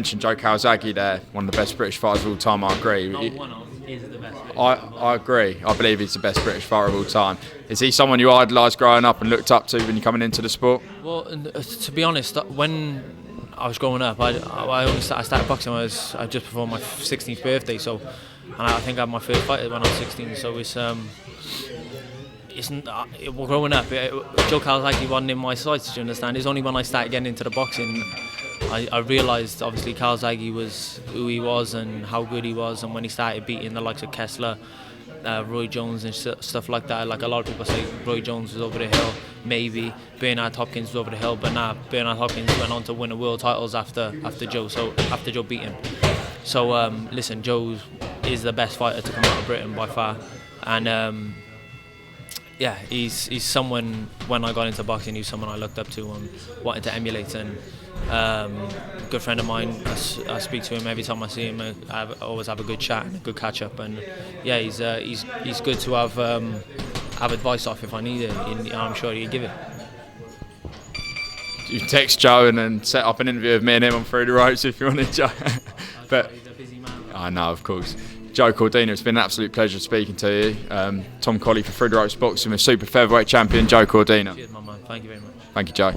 Mentioned Joe Calzaghe there, one of the best British fighters of all time. I agree. Is the best. I agree. I believe he's the best British fighter of all time. Is he someone you idolised growing up and looked up to when you're coming into the sport? Well, to be honest, when I was growing up, I started boxing when I just before my 16th birthday. So, and I think I had my first fight when I was 16. So well, growing up, Joe Calzaghe wasn't in my sights. Do you understand? It's only when I started getting into the boxing, I realised obviously Calzaghe was who he was and how good he was. And when he started beating the likes of Kessler, Roy Jones and stuff like that, like a lot of people say Roy Jones was over the hill, maybe Bernard Hopkins was over the hill, but nah, Bernard Hopkins went on to win the world titles after Joe. So after Joe beat him. So listen, Joe is the best fighter to come out of Britain by far, and yeah, he's someone, when I got into boxing, he's someone I looked up to and wanted to emulate. And good friend of mine, I speak to him every time I see him. I always have a good chat and a good catch up. And yeah, he's good to have advice off if I need it. And I'm sure he'd give it. You text Joe and then set up an interview with me and him on Through the Ropes if you wanted, Joe. But he's a busy man. I know, of course. Joe Cordina, it's been an absolute pleasure speaking to you. Tom Colley for Through the Ropes Boxing with Super Featherweight Champion Joe Cordina. Cheers, my man. Thank you very much. Thank you, Joe.